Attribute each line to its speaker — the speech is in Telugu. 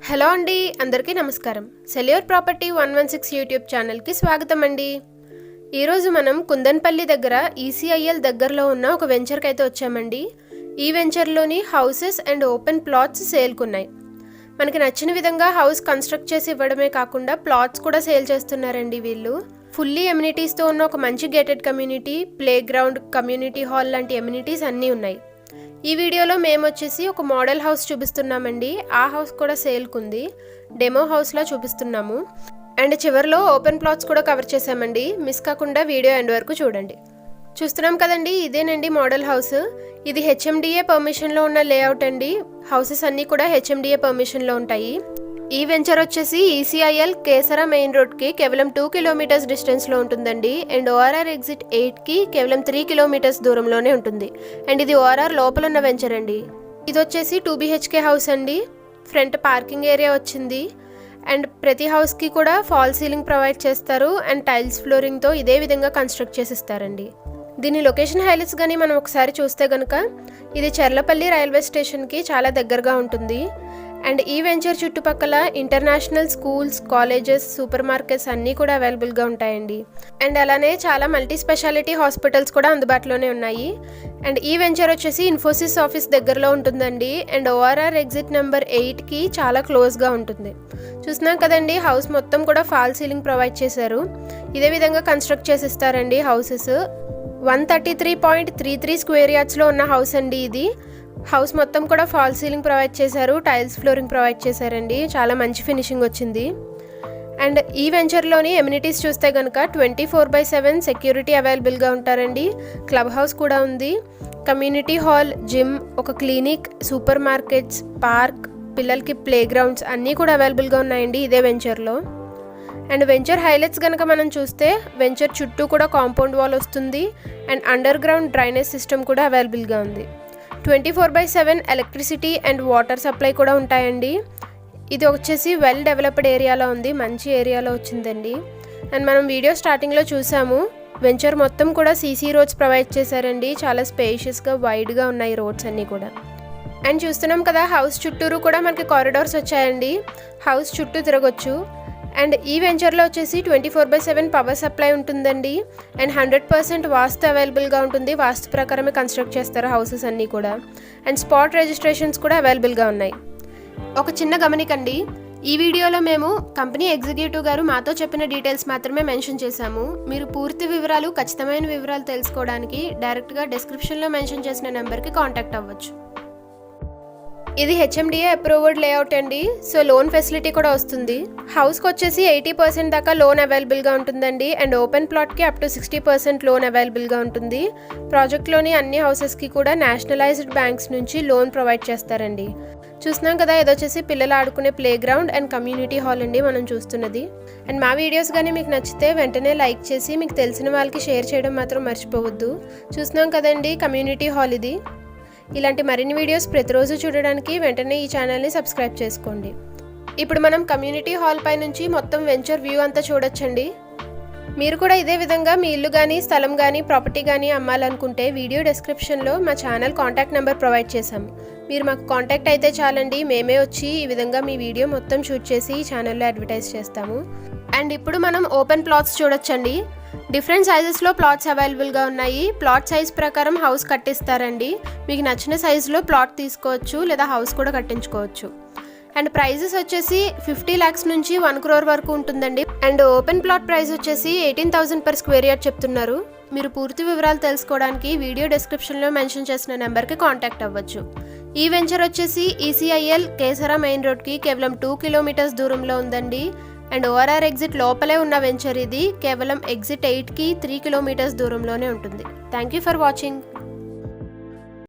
Speaker 1: హలో అండి, అందరికీ నమస్కారం. సెల్యూర్ ప్రాపర్టీ 116 యూట్యూబ్ ఛానల్కి స్వాగతం అండి. ఈరోజు మనం కుందన్పల్లి దగ్గర ఈసీఐఎల్ దగ్గరలో ఉన్న ఒక వెంచర్కి అయితే వచ్చామండి. ఈ వెంచర్లోని హౌసెస్ అండ్ ఓపెన్ ప్లాట్స్ సేల్కున్నాయి. మనకి నచ్చిన విధంగా హౌస్ కన్స్ట్రక్ట్ చేసి ఇవ్వడమే కాకుండా ప్లాట్స్ కూడా సేల్ చేస్తున్నారండి వీళ్ళు. ఫుల్లీ ఎమ్యూనిటీస్తో ఉన్న ఒక మంచి gated community, play ground, community hall లాంటి ఎమ్యూనిటీస్ అన్నీ ఉన్నాయి. ఈ వీడియోలో మేము వచ్చేసి ఒక మోడల్ హౌస్ చూపిస్తున్నామండి. ఆ హౌస్ కూడా సేల్కుంది, డెమో హౌస్లో చూపిస్తున్నాము. అండ్ చివరిలో ఓపెన్ ప్లాట్స్ కూడా కవర్ చేసామండి. మిస్ కాకుండా వీడియో ఎండ్ వరకు చూడండి. చూస్తున్నాం కదండి, ఇదేనండి మోడల్ హౌస్. ఇది హెచ్ఎండిఏ పర్మిషన్లో ఉన్న లేఅవుట్ అండి. హౌసెస్ అన్నీ కూడా హెచ్ఎండిఏ పర్మిషన్లో ఉంటాయి. ఈ వెంచర్ వచ్చేసి ఈసీఐఎల్ కేసరా మెయిన్ రోడ్కి కేవలం 2 కిలోమీటర్స్ డిస్టెన్స్లో ఉంటుందండి. అండ్ ఓఆర్ఆర్ ఎగ్జిట్ 8కి కేవలం 3 కిలోమీటర్స్ దూరంలోనే ఉంటుంది. అండ్ ఇది ఓఆర్ఆర్ లోపల ఉన్న వెంచర్ అండి. ఇది వచ్చేసి 2 BHK హౌస్ అండి. ఫ్రంట్ పార్కింగ్ ఏరియా వచ్చింది. అండ్ ప్రతి హౌస్కి కూడా ఫాల్ సీలింగ్ ప్రొవైడ్ చేస్తారు. అండ్ టైల్స్ ఫ్లోరింగ్తో ఇదే విధంగా కన్స్ట్రక్ట్ చేసిస్తారండి. దీని లొకేషన్ హైలైట్స్ కానీ మనం ఒకసారి చూస్తే కనుక ఇది చర్లపల్లి రైల్వే స్టేషన్కి చాలా దగ్గరగా ఉంటుంది. అండ్ ఈ వెంచర్ చుట్టుపక్కల international schools, colleges, super markets అన్నీ కూడా అవైలబుల్గా ఉంటాయండి. అండ్ అలానే చాలా మల్టీ స్పెషాలిటీ హాస్పిటల్స్ కూడా అందుబాటులోనే ఉన్నాయి. అండ్ ఈ వెంచర్ వచ్చేసి ఇన్ఫోసిస్ ఆఫీస్ దగ్గరలో ఉంటుందండి. అండ్ ఓఆర్ఆర్ ఎగ్జిట్ నెంబర్ 8కి చాలా క్లోజ్గా ఉంటుంది. చూస్తున్నాం కదండి, హౌస్ మొత్తం కూడా ఫాల్ సీలింగ్ ప్రొవైడ్ చేశారు. ఇదే విధంగా కన్స్ట్రక్ట్ చేసి ఇస్తారండి హౌసెస్. 133.33 స్క్వేర్ యార్డ్స్లో ఉన్న హౌస్ అండి ఇది. హౌస్ మొత్తం కూడా ఫాల్ సీలింగ్ ప్రొవైడ్ చేశారు, టైల్స్ ఫ్లోరింగ్ ప్రొవైడ్ చేశారండి. చాలా మంచి ఫినిషింగ్ వచ్చింది. అండ్ ఈ వెంచర్లోని ఎమ్యూనిటీస్ చూస్తే కనుక 24/7 సెక్యూరిటీ అవైలబుల్గా ఉంటారండి. క్లబ్ హౌస్ కూడా ఉంది. కమ్యూనిటీ హాల్, జిమ్, ఒక క్లినిక్, సూపర్ మార్కెట్స్, పార్క్, పిల్లలకి ప్లే గ్రౌండ్స్ అన్నీ కూడా అవైలబుల్గా ఉన్నాయండి ఇదే వెంచర్లో. అండ్ వెంచర్ హైలైట్స్ కనుక మనం చూస్తే వెంచర్ చుట్టూ కూడా కాంపౌండ్ వాల్ వస్తుంది. And under ground drainage system కూడా అవైలబుల్గా ఉంది. 24/7 ఎలక్ట్రిసిటీ అండ్ వాటర్ సప్లై కూడా ఉంటాయండి. ఇది వచ్చేసి వెల్ డెవలప్డ్ ఏరియాలో ఉంది, మంచి ఏరియాలో వచ్చిందండి. అండ్ మనం వీడియో స్టార్టింగ్లో చూసాము, వెంచర్ మొత్తం కూడా సీసీ రోడ్స్ ప్రొవైడ్ చేశారండి. చాలా స్పేషియస్గా, వైడ్గా ఉన్నాయి రోడ్స్ అన్నీ కూడా. అండ్ చూస్తున్నాం కదా, హౌస్ చుట్టూరు కూడా మనకి కారిడార్స్ వచ్చాయండి. హౌస్ చుట్టూ తిరగొచ్చు. అండ్ ఈ వెంచర్లో వచ్చేసి 24/7 పవర్ సప్లై ఉంటుందండి. అండ్ 100% వాస్తు అవైలబుల్గా ఉంటుంది. వాస్తు ప్రకారమే కన్స్ట్రక్ట్ చేస్తారు హౌసెస్ అన్నీ కూడా. అండ్ స్పాట్ రిజిస్ట్రేషన్స్ కూడా అవైలబుల్గా ఉన్నాయి. ఒక చిన్న గమనికండి, ఈ వీడియోలో మేము కంపెనీ ఎగ్జిక్యూటివ్ గారు మాతో చెప్పిన డీటెయిల్స్ మాత్రమే మెన్షన్ చేశాము. మీరు పూర్తి వివరాలు, ఖచ్చితమైన వివరాలు తెలుసుకోవడానికి డైరెక్ట్గా డిస్క్రిప్షన్లో మెన్షన్ చేసిన నెంబర్కి కాంటాక్ట్ అవ్వచ్చు. ఇది హెచ్ఎండిఏ అప్రూవ్డ్ లేఅవుట్ అండి. సో లోన్ ఫెసిలిటీ కూడా వస్తుంది. హౌస్కి వచ్చేసి 80% దాకా లోన్ అవైలబుల్గా ఉంటుందండి. అండ్ ఓపెన్ ప్లాట్కి అప్ టు 60% లోన్ అవైలబుల్గా ఉంటుంది. ప్రాజెక్ట్లోని అన్ని హౌసెస్కి కూడా నేషనలైజ్డ్ బ్యాంక్స్ నుంచి లోన్ ప్రొవైడ్ చేస్తారండి. చూస్తున్నాం కదా, ఇది వచ్చేసి పిల్లలు ఆడుకునే playground and community hall అండి మనం చూస్తున్నది. అండ్ మా వీడియోస్ కానీ మీకు నచ్చితే వెంటనే లైక్ చేసి మీకు తెలిసిన వాళ్ళకి షేర్ చేయడం మాత్రం మర్చిపోవద్దు. చూస్తున్నాం కదండి, కమ్యూనిటీ హాల్ ఇది. ఇలాంటి మరిన్ని వీడియోస్ ప్రతిరోజు చూడడానికి వెంటనే ఈ ఛానల్ని సబ్స్క్రైబ్ చేసుకోండి. ఇప్పుడు మనం కమ్యూనిటీ హాల్ పై నుంచి మొత్తం వెంచర్ వ్యూ అంతా చూడొచ్చండి. మీరు కూడా ఇదే విధంగా మీ ఇల్లు కానీ, స్థలం కానీ, ప్రాపర్టీ కానీ అమ్మాలనుకుంటే వీడియో డిస్క్రిప్షన్లో మా ఛానల్ కాంటాక్ట్ నెంబర్ ప్రొవైడ్ చేశాము. మీరు మాకు కాంటాక్ట్ అయితే చాలండి, మేమే వచ్చి ఈ విధంగా మీ వీడియో మొత్తం షూట్ చేసి ఈ ఛానల్లో అడ్వర్టైజ్ చేస్తాము. అండ్ ఇప్పుడు మనం ఓపెన్ ప్లాట్స్ చూడొచ్చండి. డిఫరెంట్ సైజెస్లో ప్లాట్స్ అవైలబుల్గా ఉన్నాయి. ప్లాట్ సైజ్ ప్రకారం హౌస్ కట్టిస్తారండి. మీకు నచ్చిన సైజులో ప్లాట్ తీసుకోవచ్చు, లేదా హౌస్ కూడా కట్టించుకోవచ్చు. అండ్ ప్రైజెస్ వచ్చేసి 50 lakhs నుంచి 1 crore వరకు ఉంటుందండి. అండ్ ఓపెన్ ప్లాట్ ప్రైస్ వచ్చేసి 18,000 per square yard చెప్తున్నారు. మీరు పూర్తి వివరాలు తెలుసుకోవడానికి వీడియో డిస్క్రిప్షన్లో మెన్షన్ చేసిన నెంబర్కి కాంటాక్ట్ అవ్వచ్చు. ఈ వెంచర్ వచ్చేసి ఈసీఐఎల్ కేసరా మెయిన్ రోడ్కి కేవలం 2 కిలోమీటర్స్ దూరంలో ఉందండి. అండ్ ఓఆర్ఆర్ ఎగ్జిట్ లోపలే ఉన్న వెంచర్ ఇది. కేవలం ఎగ్జిట్ 8కి 3 కిలోమీటర్స్ దూరంలోనే ఉంటుంది. Thank you for watching.